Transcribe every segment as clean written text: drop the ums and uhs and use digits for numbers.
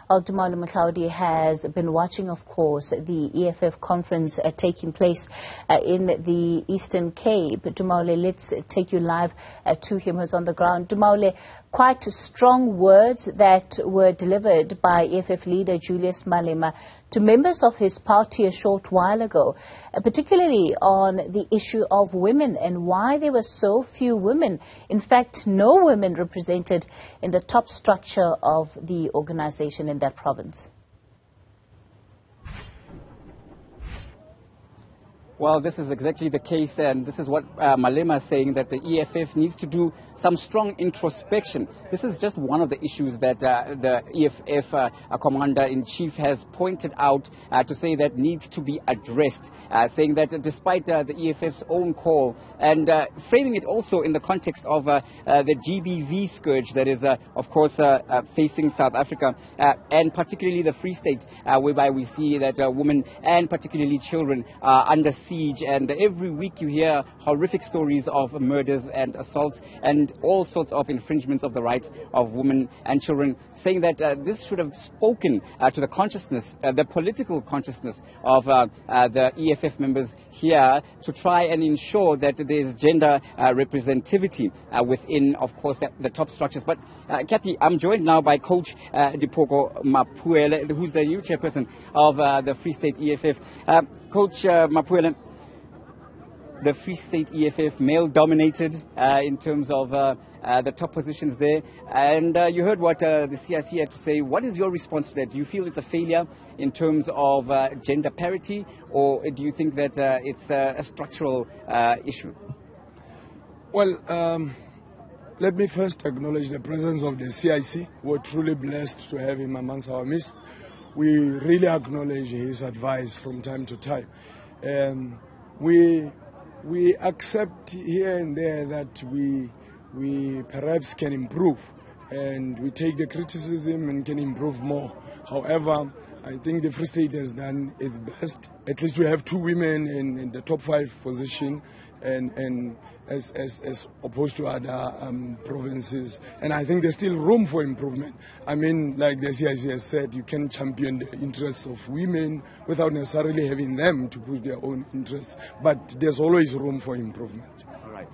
Well, Tumaole Mohlaoli has been watching, of course, the EFF conference taking place in the Eastern Cape. Tumaole, let's take you live to him who's on the ground. Tumaole, quite strong words that were delivered by EFF leader Julius Malema to members of his party a short while ago, particularly on the issue of women and why there were so few women. In fact, no women represented in the top structure of the organization in that province. Well, this is exactly the case, and this is what Malema is saying, that the EFF needs to do some strong introspection. This is just one of the issues that the EFF Commander-in-Chief has pointed out to say that needs to be addressed, saying that despite the EFF's own call, and framing it also in the context of the GBV scourge that is, of course, facing South Africa, and particularly the Free State, whereby we see that women and particularly children are under siege, and every week you hear horrific stories of murders and assaults and all sorts of infringements of the rights of women and children, saying that this should have spoken to the consciousness, the political consciousness of the EFF members here to try and ensure that there is gender representativity within, of course, the top structures. But Kathy, I'm joined now by Coach Dipoko Mapuele, who's the new chairperson of the Free State EFF. Coach Mapuele, the Free State EFF, male-dominated in terms of the top positions there. And you heard what the CIC had to say. What is your response to that? Do you feel it's a failure in terms of gender parity, or do you think that it's a structural issue? Well, let me first acknowledge the presence of the CIC. We're truly blessed to have him amongst our midst. We really acknowledge his advice from time to time. We accept here and there that we perhaps can improve, and we take the criticism and can improve more. However, I think the Free State has done its best. At least we have 2 women in the top 5 position, and as opposed to other provinces. And I think there's still room for improvement. I mean, like the CIC has said, you can champion the interests of women without necessarily having them to push their own interests. But there's always room for improvement. All right.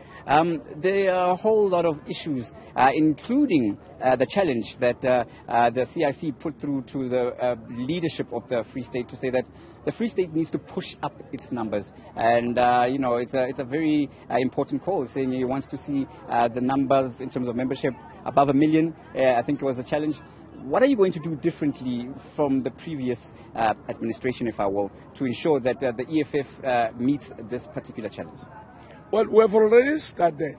There are a whole lot of issues, including the challenge that the CIC put through to the leadership of the Free State to say that the Free State needs to push up its numbers. And, you know, it's a very important call, saying he wants to see the numbers in terms of membership above 1 million. I think it was a challenge. What are you going to do differently from the previous administration, if I will, to ensure that the EFF meets this particular challenge? Well, we have already started.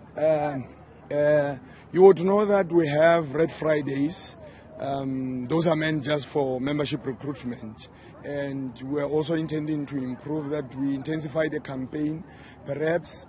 You would know that we have Red Fridays. Those are meant just for membership recruitment. And we're also intending to improve that. We intensify the campaign, perhaps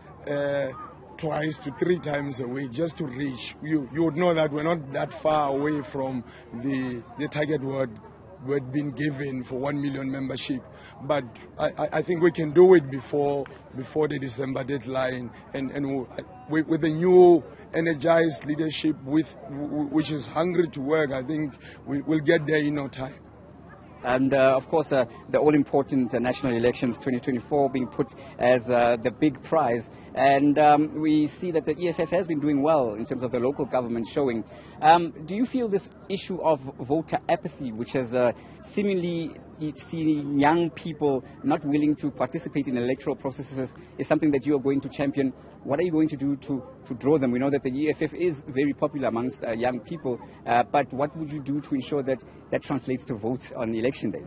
twice to 3 times a week, just to reach. You would know that we're not that far away from the target we had been given for 1 million membership. But I think we can do it before the December deadline, and with the new energized leadership which is hungry to work, I think we'll get there in no time. And, of course, the all-important national elections 2024 being put as the big prize. And we see that the EFF has been doing well in terms of the local government showing. Do you feel this issue of voter apathy, which has seemingly seen young people not willing to participate in electoral processes, is something that you are going to champion? What are you going to do to draw them? We know that the EFF is very popular amongst young people, but what would you do to ensure that that translates to votes on election day?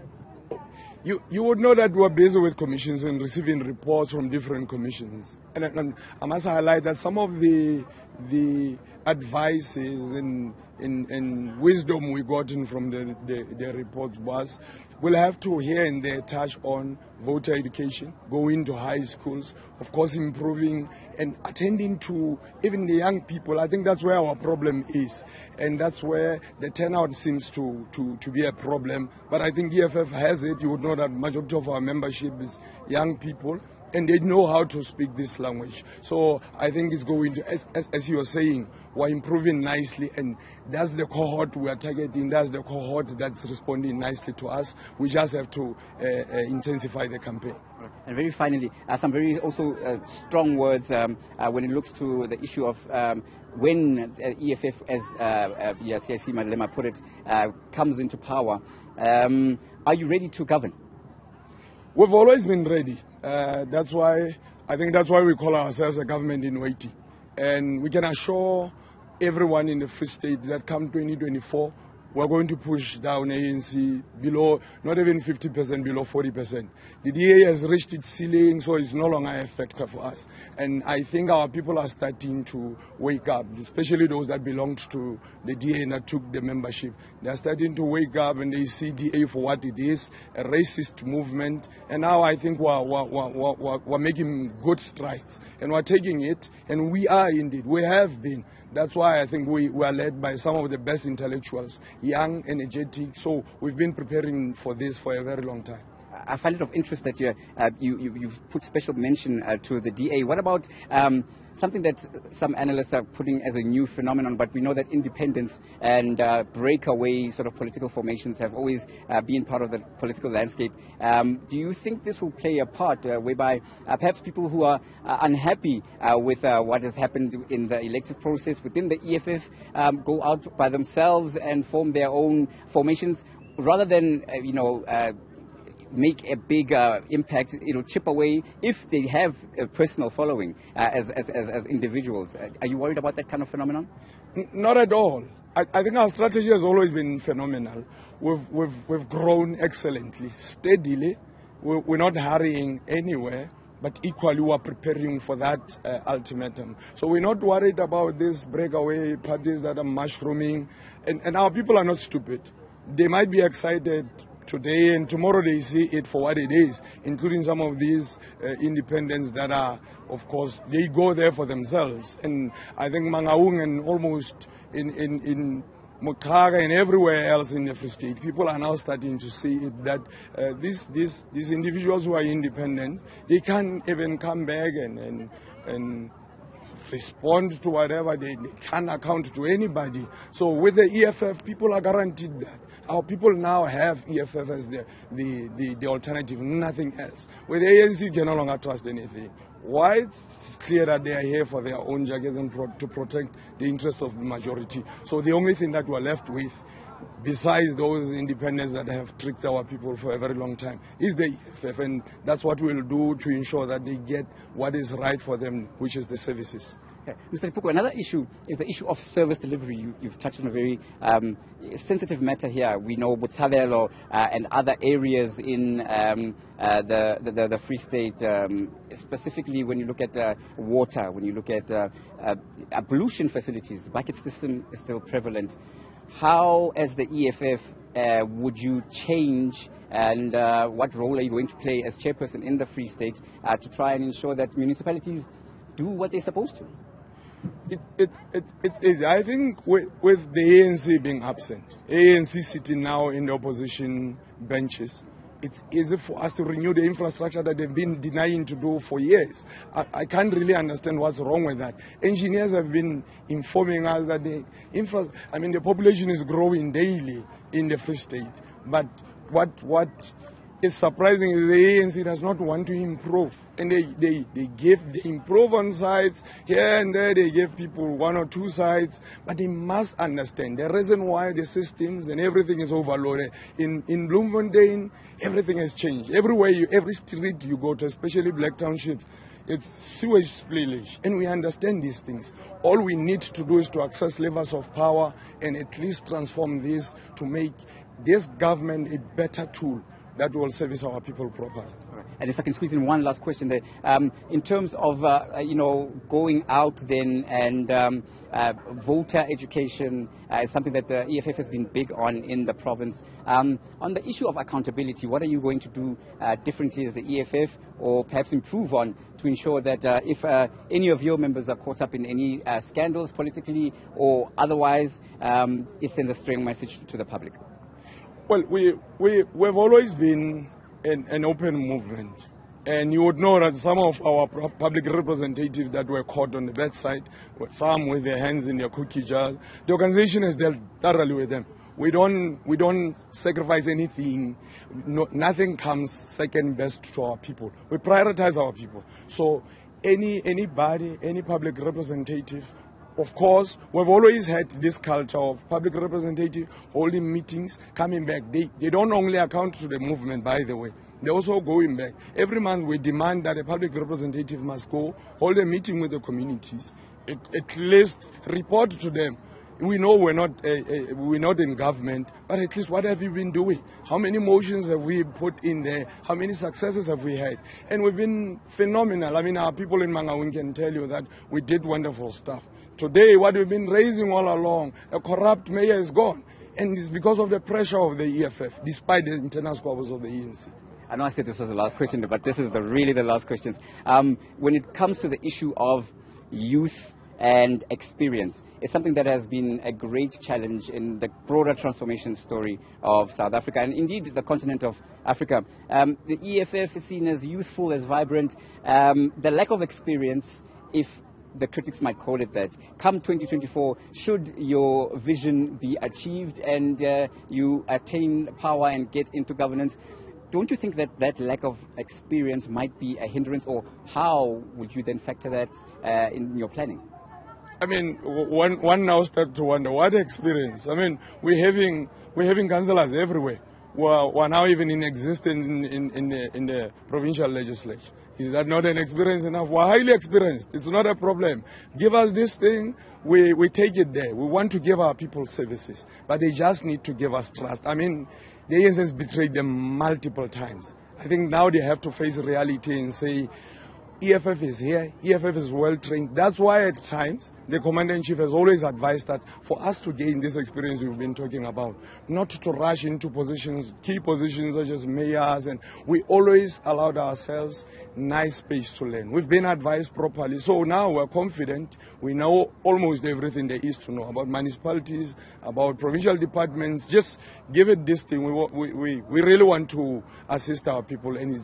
You would know that we're busy with commissions and receiving reports from different commissions. And I must highlight that some of the advices and wisdom we gotten from the reports was, we'll have to here and there touch on voter education, go into high schools, of course improving and attending to even the young people. I think that's where our problem is, and that's where the turnout seems to be a problem. But I think EFF has it. You would know that majority of our membership is young people, and they know how to speak this language. So I think it's going to, as you were saying, we're improving nicely, and that's the cohort we are targeting. That's the cohort that's responding nicely to us. We just have to intensify the campaign. And very finally, some very also strong words when it looks to the issue of when EFF, as CIC Malema put it, comes into power. Are you ready to govern? We've always been ready. That's why we call ourselves a government in waiting. And we can assure everyone in the Free State that come 2024, we're going to push down ANC below, not even 50%, below 40%. The DA has reached its ceiling, so it's no longer a factor for us. And I think our people are starting to wake up, especially those that belonged to the DA and that took the membership. They're starting to wake up and they see DA for what it is, a racist movement. And now I think we're making good strides. And we're taking it, and we are indeed, we have been. That's why I think we are led by some of the best intellectuals, young, energetic. So we've been preparing for this for a very long time. I find it of interest that you've put special mention to the DA. What about something that some analysts are putting as a new phenomenon, but we know that independence and breakaway sort of political formations have always been part of the political landscape. Do you think this will play a part whereby perhaps people who are unhappy with what has happened in the elective process within the EFF go out by themselves and form their own formations rather than, make a big impact, chip away if they have a personal following as individuals? Are you worried about that kind of phenomenon? Not at all. I think our strategy has always been phenomenal. We've grown excellently, steadily. We're not hurrying anywhere, but equally we're preparing for that ultimatum. So we're not worried about these breakaway parties that are mushrooming. And our people are not stupid. They might be excited today, and tomorrow they see it for what it is, including some of these independents that are, of course, they go there for themselves. And I think Mangaung and almost in Mokaga and everywhere else in the Free State, people are now starting to see it that these individuals who are independent, they can't even come back and respond to whatever, they can't account to anybody. So with the EFF, people are guaranteed that. Our people now have EFF as the alternative, nothing else. With the ANC, you can no longer trust anything. Why? It's clear that they are here for their own jackets and to protect the interest of the majority. So the only thing that we're left with, besides those independents that have tricked our people for a very long time, is the EFF, and that's what we'll do to ensure that they get what is right for them, which is the services. Okay. Mr. Lipuko, another issue is the issue of service delivery. You've touched on a very sensitive matter here. We know Botshabelo and other areas in the Free State, specifically when you look at water, when you look at pollution facilities, the bucket system is still prevalent. How, as the EFF, would you change, and what role are you going to play as chairperson in the Free State to try and ensure that municipalities do what they're supposed to? It's easy. I think with the ANC being absent, ANC sitting now in the opposition benches, it's easy for us to renew the infrastructure that they've been denying to do for years. I can't really understand what's wrong with that. Engineers have been informing us that the population is growing daily in the Free State. But what is surprising is the ANC does not want to improve. And they improve on sites, here and there they give people 1 or 2 sites, but they must understand the reason why the systems and everything is overloaded. In Bloemfontein, everything has changed. Everywhere, every street you go to, especially black townships, it's sewage spillage, and we understand these things. All we need to do is to access levers of power and at least transform this to make this government a better tool that will service our people properly. And if I can squeeze in one last question there, in terms of going out then and voter education is something that the EFF has been big on in the province. On the issue of accountability, what are you going to do differently as the EFF, or perhaps improve on, to ensure that if any of your members are caught up in any scandals politically or otherwise, it sends a strong message to the public? Well, we've always been an open movement. And you would know that some of our public representatives that were caught on the bedside, some with their hands in their cookie jars, the organization has dealt thoroughly with them. We don't sacrifice anything. Nothing comes second best to our people. We prioritize our people. So anybody, any public representative, of course, we've always had this culture of public representative holding meetings, coming back. They don't only account to the movement, by the way. They're also going back. Every month we demand that a public representative must go, hold a meeting with the communities, at least report to them. We know we're not in government, but at least what have you been doing? How many motions have we put in there? How many successes have we had? And we've been phenomenal. I mean, our people in Mangaung can tell you that we did wonderful stuff. Today, what we've been raising all along, a corrupt mayor is gone. And it's because of the pressure of the EFF, despite the internal squabbles of the ANC. I know I said this was the last question, but this is really the last question. When it comes to the issue of youth and experience, it's something that has been a great challenge in the broader transformation story of South Africa and indeed the continent of Africa. The EFF is seen as youthful, as vibrant. The lack of experience, if the critics might call it that, come 2024, should your vision be achieved and you attain power and get into governance, don't you think that that lack of experience might be a hindrance, or how would you then factor that in your planning? I mean, one now starts to wonder, what experience? I mean, we're having councillors everywhere who are now even in existence in the provincial legislature. Is that not an experience enough? We're highly experienced. It's not a problem. Give us this thing, we take it there. We want to give our people services, but they just need to give us trust. I mean, the ANC has betrayed them multiple times. I think now they have to face reality and say, EFF is here, EFF is well trained. That's why at times the Commander-in-Chief has always advised that for us to gain this experience we've been talking about, not to rush into positions, key positions such as mayors, and we always allowed ourselves nice space to learn. We've been advised properly, so now we're confident. We know almost everything there is to know about municipalities, about provincial departments. Just give it this thing. We really want to assist our people, and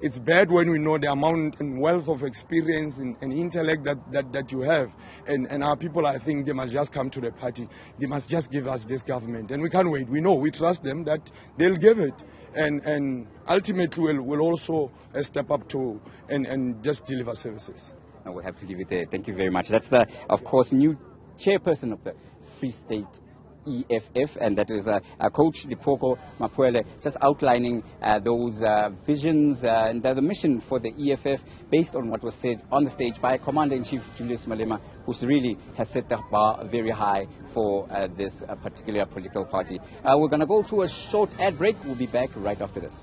it's bad when we know the amount and wealth of experience and intellect that you have. And our people, I think, they must just come to the party. They must just give us this government. And we can't wait. We know, we trust them that they'll give it. And ultimately, we'll also step up to and just deliver services. No, we'll have to leave it there. Thank you very much. That's the, of course, new chairperson of the Free State EFF, and that is Coach Tumaole Mohlaoli, just outlining those visions and the mission for the EFF based on what was said on the stage by Commander-in-Chief Julius Malema, who really has set the bar very high for this particular political party. We're going to go to a short ad break. We'll be back right after this.